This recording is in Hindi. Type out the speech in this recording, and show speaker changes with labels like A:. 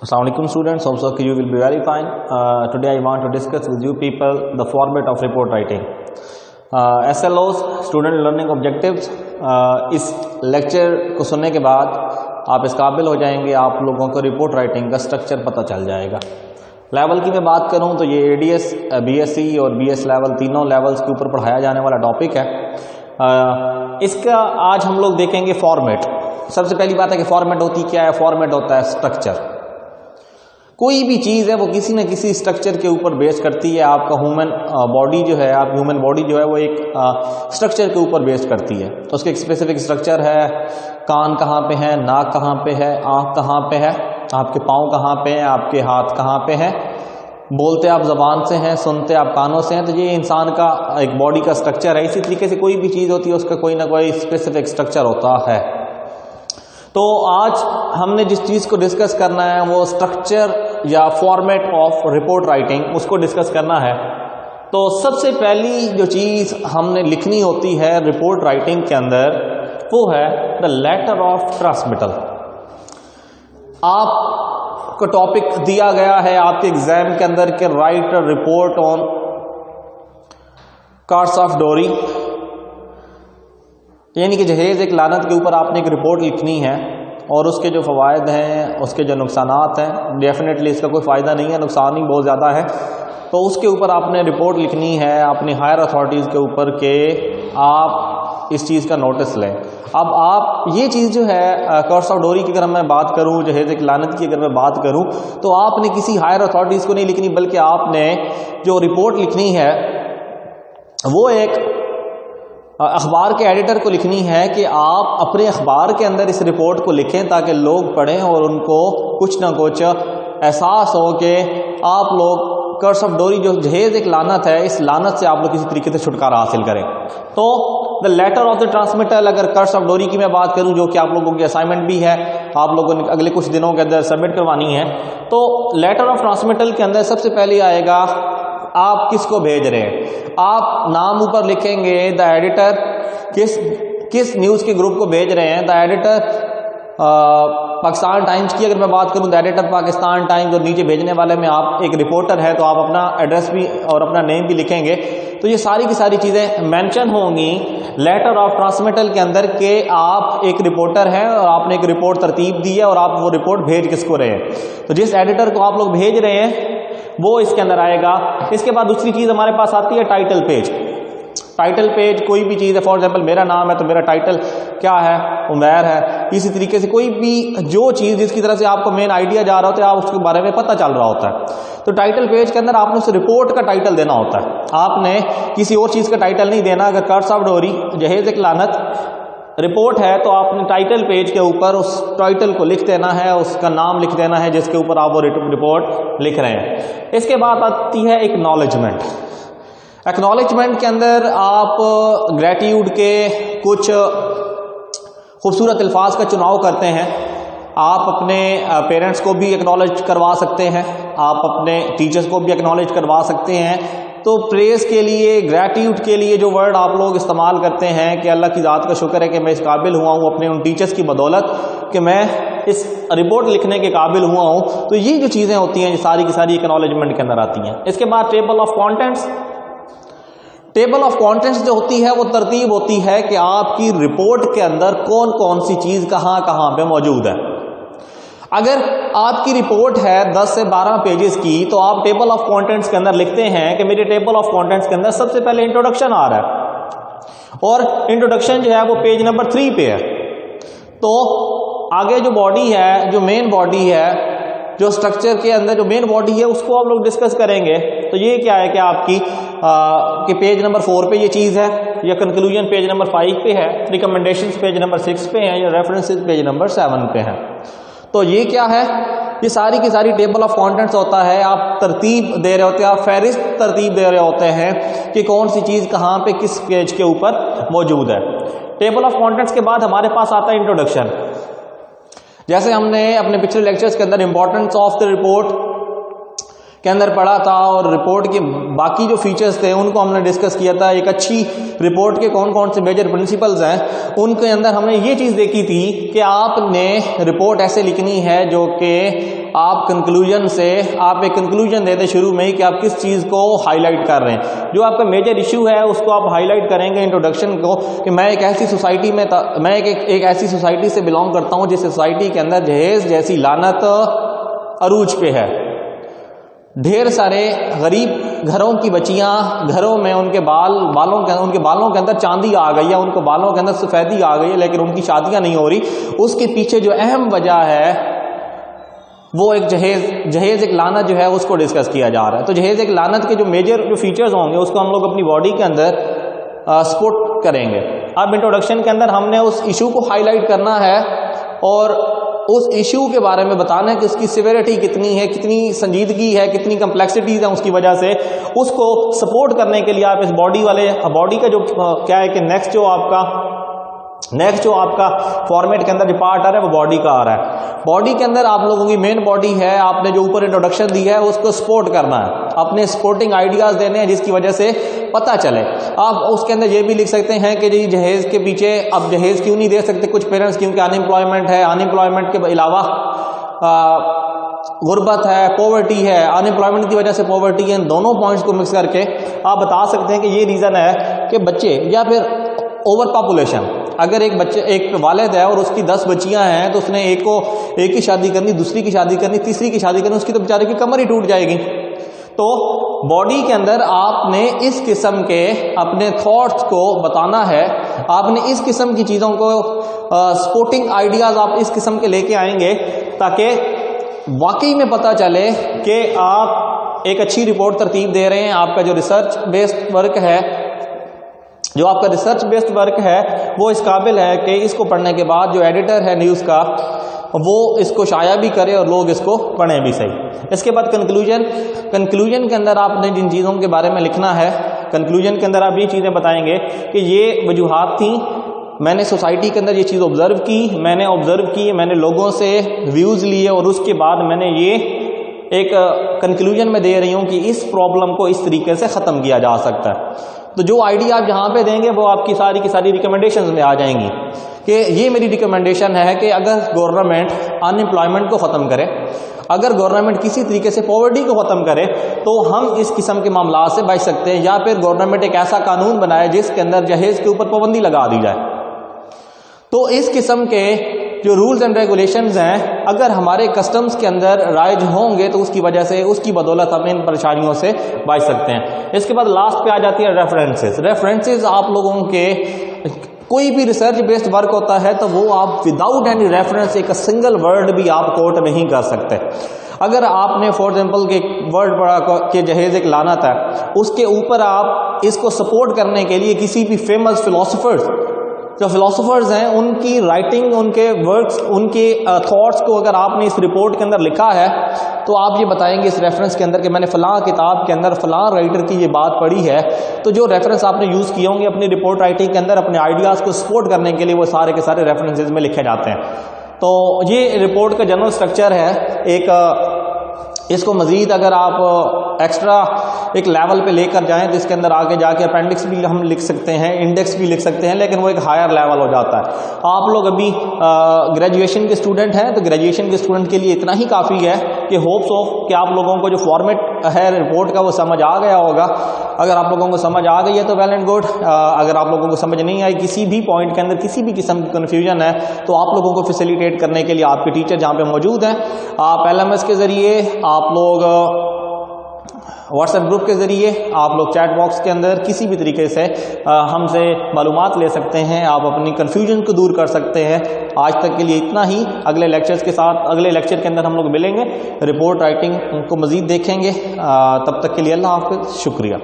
A: Assalamualaikum students, also you will be very fine. Today I want to discuss with you people the format of report writing. SLOs, Student Learning Objectives. इस लेक्चर को सुनने के बाद आप इस काबिल हो जाएंगे, आप लोगों को रिपोर्ट राइटिंग का स्ट्रक्चर पता चल जाएगा। लेवल की मैं बात करूं तो ये ADS, BSc और BS लेवल तीनों लेवल्स के ऊपर पढ़ाया जाने वाला टॉपिक है। इसका आज हम लोग देखेंगे फॉर्मेट। सबसे पहली बात है कि फॉर्मेट होती क्या है। फॉर्मेट होता है स्ट्रक्चर। कोई भी चीज़ है वो किसी न किसी स्ट्रक्चर के ऊपर बेस करती है। आपका ह्यूमन बॉडी जो है, आप ह्यूमन बॉडी जो है वो एक स्ट्रक्चर के ऊपर बेस करती है। तो उसके एक स्पेसिफिक स्ट्रक्चर है। कान कहाँ पे है, नाक कहाँ पे है, आँख कहाँ पे है, आपके पाँव कहाँ पे हैं, आपके हाथ कहाँ पे हैं, बोलते आप ज़बान से हैं, सुनते आप कानों से हैं। तो ये इंसान का एक बॉडी का स्ट्रक्चर है। इसी तरीके से कोई भी चीज़ होती है उसका कोई ना कोई स्पेसिफिक स्ट्रक्चर होता है। तो आज हमने जिस चीज़ को डिस्कस करना है वो स्ट्रक्चर या फॉर्मेट ऑफ रिपोर्ट राइटिंग, उसको डिस्कस करना है। तो सबसे पहली जो चीज़ हमने लिखनी होती है रिपोर्ट राइटिंग के अंदर वो है द लेटर ऑफ ट्रांसमिटल। आपको टॉपिक दिया गया है आपके एग्जाम के अंदर के right a report on cars of डोरी, यानी कि जहेज एक लानत के ऊपर आपने एक रिपोर्ट लिखनी है और उसके जो फ़वायद हैं, उसके जो नुकसानात हैं, डेफिनेटली इसका कोई फ़ायदा नहीं है, नुकसान ही बहुत ज़्यादा है। तो उसके ऊपर आपने रिपोर्ट लिखनी है अपनी हायर अथॉरिटीज़ के ऊपर के आप इस चीज़ का नोटिस लें। अब आप ये चीज़ जो है कर्स ऑफ डोरी की अगर मैं बात करूँ, जहेज एक लानत की अगर मैं बात करूँ, तो आपने किसी हायर अथॉरिटीज़ को नहीं लिखनी, बल्कि आपने जो रिपोर्ट लिखनी है वो एक अखबार के एडिटर को लिखनी है कि आप अपने अखबार के अंदर इस रिपोर्ट को लिखें ताकि लोग पढ़ें और उनको कुछ ना कुछ एहसास हो कि आप लोग कर्स ऑफ डोरी जो जहेज एक लानत है, इस लानत से आप लोग किसी तरीके से छुटकारा हासिल करें। तो the letter of the transmittal, अगर कर्स ऑफ डोरी की मैं बात करूं जो कि आप लोगों की असाइनमेंट भी है, आप लोगों ने अगले कुछ दिनों के अंदर सबमिट करवानी है। तो लेटर ऑफ ट्रांसमिटल के अंदर सबसे पहले आएगा आप किसको भेज रहे हैं। आप नाम ऊपर लिखेंगे द एडिटर, किस न्यूज़ के ग्रुप को भेज रहे हैं। द एडिटर पाकिस्तान टाइम्स की अगर मैं बात करूं, द एडिटर पाकिस्तान टाइम्स, और नीचे भेजने वाले में आप एक रिपोर्टर है तो आप अपना एड्रेस भी और अपना नेम भी लिखेंगे। तो ये सारी की सारी चीज़ें मेंशन होंगी लेटर ऑफ ट्रांसमिटल के अंदर कि आप एक रिपोर्टर हैं और आपने एक रिपोर्ट तरतीब दी है और आप वो रिपोर्ट भेज किसको रहे हैं। तो जिस एडिटर को आप लोग भेज रहे हैं वो इसके अंदर आएगा। इसके बाद दूसरी चीज़ हमारे पास आती है टाइटल पेज। टाइटल पेज कोई भी चीज़ है, फॉर एग्जांपल मेरा नाम है तो मेरा टाइटल क्या है, उमैर है। इसी तरीके से कोई भी जो चीज़ जिसकी तरह से आपको मेन आइडिया जा रहा होता है, आप उसके बारे में पता चल रहा होता है। तो टाइटल पेज के अंदर आपने उस रिपोर्ट का टाइटल देना होता है, आपने किसी और चीज़ का टाइटल नहीं देना। अगर कर्स ऑफ डोरी जहेज एक लानत रिपोर्ट है तो आपने टाइटल पेज के ऊपर उस टाइटल को लिख देना है, उसका नाम लिख देना है जिसके ऊपर आप वो रिपोर्ट लिख रहे हैं। इसके बाद आती है एक्नॉलेजमेंट। एक्नॉलेजमेंट के अंदर आप ग्रेटिट्यूड के कुछ खूबसूरत अल्फाज का चुनाव करते हैं। आप अपने पेरेंट्स को भी एक्नॉलेज करवा सकते हैं, आप अपने टीचर्स को भी एक्नॉलेज करवा सकते हैं। तो प्रेस के लिए, ग्रेटिट्यूड के लिए जो वर्ड आप लोग इस्तेमाल करते हैं कि अल्लाह की ज़ात का शुक्र है कि मैं इस काबिल हुआ हूँ अपने उन टीचर्स की बदौलत कि मैं इस रिपोर्ट लिखने के काबिल हुआ हूँ। तो ये जो चीज़ें होती हैं ये सारी की सारी एक्नॉलेजमेंट के अंदर आती हैं। इसके बाद table of contents. Table of contents जो होती है वो तरतीब होती है कि आपकी रिपोर्ट के अंदर कौन कौन सी चीज़ कहाँ कहाँ पे मौजूद है। अगर आपकी रिपोर्ट है 10 से 12 पेजेस की तो आप टेबल ऑफ कंटेंट्स के अंदर लिखते हैं कि मेरे टेबल ऑफ कंटेंट्स के अंदर सबसे पहले इंट्रोडक्शन आ रहा है और इंट्रोडक्शन जो है वो पेज नंबर 3 पे है। तो आगे जो बॉडी है, जो मेन बॉडी है, जो स्ट्रक्चर के अंदर जो मेन बॉडी है उसको आप लोग डिस्कस करेंगे। तो ये क्या है कि आपकी कि पेज नंबर 4 पे ये चीज़ है, या कंक्लूजन पेज नंबर 5 पे है, रिकमेंडेशंस पेज नंबर 6 पे है, या रेफरेंसेस पेज नंबर 7 पे है। तो ये क्या है, ये सारी की सारी टेबल ऑफ कंटेंट्स होता है। आप तरतीब दे रहे होते हैं, आप फहरिस्त तरतीब दे रहे होते हैं कि कौन सी चीज़ कहाँ पे किस पेज के ऊपर मौजूद है। टेबल ऑफ कंटेंट्स के बाद हमारे पास आता है इंट्रोडक्शन। जैसे हमने अपने पिछले लेक्चर्स के अंदर इंपॉर्टेंस ऑफ द रिपोर्ट के अंदर पढ़ा था और रिपोर्ट के बाकी जो फीचर्स थे उनको हमने डिस्कस किया था। एक अच्छी रिपोर्ट के कौन कौन से मेजर प्रिंसिपल्स हैं उनके अंदर हमने ये चीज़ देखी थी कि आपने रिपोर्ट ऐसे लिखनी है जो कि आप कंक्लूजन से आप एक कंक्लूजन देते शुरू में ही कि आप किस चीज़ को हाईलाइट कर रहे हैं। जो आपका मेजर इशू है उसको आप हाईलाइट करेंगे इंट्रोडक्शन को कि मैं एक ऐसी सोसाइटी में मैं एक ऐसी सोसाइटी से बिलोंग करता हूँ जिस सोसाइटी के अंदर जहेज जैसी लानत अरूज पे है। ढेर सारे गरीब घरों की बच्चियां घरों में उनके बालों के अंदर चांदी आ गई है, उनको बालों के अंदर सफ़ेदी आ गई है, लेकिन उनकी शादियां नहीं हो रही। उसके पीछे जो अहम वजह है वो एक जहेज एक लानत जो है उसको डिस्कस किया जा रहा है। तो जहेज एक लानत के जो मेजर जो फीचर्स होंगे उसको हम लोग अपनी बॉडी के अंदर सपोर्ट करेंगे। अब इंट्रोडक्शन के अंदर हमने उस इशू को हाईलाइट करना है और उस इशू के बारे में बताना है कि उसकी सिविरिटी कितनी है, कितनी संजीदगी है, कितनी कम्प्लेक्सिटीज है। उसकी वजह से उसको सपोर्ट करने के लिए आप इस बॉडी का जो क्या है कि नेक्स्ट जो आपका फॉर्मेट के अंदर जो पार्ट आ रहा है वो बॉडी का आ रहा है। बॉडी के अंदर आप लोगों की मेन बॉडी है, आपने जो ऊपर इंट्रोडक्शन दी है उसको सपोर्ट करना है, अपने सपोर्टिंग आइडियाज देने हैं जिसकी वजह से पता चले। आप उसके अंदर ये भी लिख सकते हैं कि जी जहेज के पीछे अब जहेज क्यों नहीं दे सकते कुछ पेरेंट्स, क्योंकि अनएम्प्लॉयमेंट है, अनएम्प्लॉयमेंट के अलावा गुर्बत है, पॉवर्टी है, अनएम्प्लॉयमेंट की वजह से पॉवर्टी है। इन दोनों पॉइंट्स को मिक्स करके आप बता सकते हैं कि ये रीज़न है कि बच्चे या फिर ओवर पॉपुलेशन। अगर एक वालिद है और उसकी 10 बच्चियां हैं तो उसने एक की शादी करनी, दूसरी की शादी करनी, तीसरी की शादी करनी, उसकी तो बेचारे की कमर ही टूट जाएगी। तो बॉडी के अंदर आपने इस किस्म के अपने थॉट्स को बताना है, आपने इस किस्म की चीज़ों को सपोर्टिंग आइडियाज़ आप इस किस्म के लेके आएंगे ताकि वाकई में पता चले कि आप एक अच्छी रिपोर्ट तरतीब दे रहे हैं। आपका जो रिसर्च बेस्ड वर्क है वो इस काबिल है कि इसको पढ़ने के बाद जो एडिटर है न्यूज़ का वो इसको शाया भी करे और लोग इसको पढ़ें भी सही। इसके बाद कंक्लूजन के अंदर आपने जिन चीज़ों के बारे में लिखना है, कंक्लूजन के अंदर आप ये चीज़ें बताएंगे कि ये वजूहात थी, मैंने सोसाइटी के अंदर ये चीज़ ऑब्ज़र्व की, मैंने लोगों से व्यूज़ लिए और उसके बाद मैंने ये एक कंक्लूजन में दे रही हूँ कि इस प्रॉब्लम को इस तरीके से ख़त्म किया जा सकता है। तो जो आइडिया आप जहाँ पे देंगे वो आपकी सारी की सारी रिकमेंडेशंस में आ जाएंगी कि ये मेरी रिकमेंडेशन है कि अगर गवर्नमेंट अनएम्प्लॉयमेंट को ख़त्म करे, अगर गवर्नमेंट किसी तरीके से पॉवर्टी को ख़त्म करे तो हम इस किस्म के मामला से बच सकते हैं, या फिर गवर्नमेंट एक ऐसा कानून बनाए जिसके अंदर जहेज के ऊपर पाबंदी लगा दी जाए। तो इस किस्म के जो रूल्स एंड रेगुलेशंस हैं अगर हमारे कस्टम्स के अंदर राइज होंगे तो उसकी वजह से उसकी बदौलत हम इन परेशानियों से बच सकते हैं। इसके बाद लास्ट पे आ जाती है रेफरेंसेस। आप लोगों के कोई भी रिसर्च बेस्ड वर्क होता है तो वो आप विदाउट एनी रेफरेंस एक सिंगल वर्ड भी आप कोट नहीं कर सकते। अगर आपने फॉर एग्जाम्पल के वर्ड पढ़ा कि जहेज एक लानत है, उसके ऊपर आप इसको सपोर्ट करने के लिए किसी भी फेमस फिलोसोफर्स हैं उनकी राइटिंग, उनके वर्क्स, उनके थॉट्स को अगर आपने इस रिपोर्ट के अंदर लिखा है तो आप ये बताएंगे इस रेफरेंस के अंदर कि मैंने फ़लाँ किताब के अंदर फ़लाँ राइटर की ये बात पढ़ी है। तो जो रेफरेंस आपने यूज़ किए होंगे अपनी रिपोर्ट राइटिंग के अंदर अपने आइडियाज़ को सपोर्ट करने के लिए वो सारे के सारे रेफरेंसेज में लिखे जाते हैं। तो ये रिपोर्ट का जनरल स्ट्रक्चर है। इसको मज़ीद अगर आप एक्स्ट्रा एक लेवल पे लेकर जाएं तो इसके अंदर आगे जाके अपेंडिक्स भी हम लिख सकते हैं, इंडेक्स भी लिख सकते हैं, लेकिन वो एक हायर लेवल हो जाता है। आप लोग अभी ग्रेजुएशन के स्टूडेंट हैं तो ग्रेजुएशन के स्टूडेंट के लिए इतना ही काफ़ी है कि होप्स ऑफ कि आप लोगों को जो फॉर्मेट है रिपोर्ट का वो समझ आ गया होगा। अगर आप लोगों को समझ आ गई है तो वेल एंड गुड। अगर आप लोगों को समझ नहीं आई, किसी भी पॉइंट के अंदर किसी भी किस्म की कन्फ्यूजन है, तो आप लोगों को फैसिलिटेट करने के लिए आपके टीचर जहाँ पे मौजूद हैं, आप LMS के ज़रिए, आप लोग व्हाट्सएप ग्रुप के ज़रिए, आप लोग चैट बॉक्स के अंदर किसी भी तरीके से हमसे मालूमात ले सकते हैं, आप अपनी कन्फ्यूजन को दूर कर सकते हैं। आज तक के लिए इतना ही। अगले लेक्चर्स के साथ अगले लेक्चर के अंदर हम लोग मिलेंगे, रिपोर्ट राइटिंग को मज़ीद देखेंगे। तब तक के लिए अल्लाह हाफ़िज़, शुक्रिया।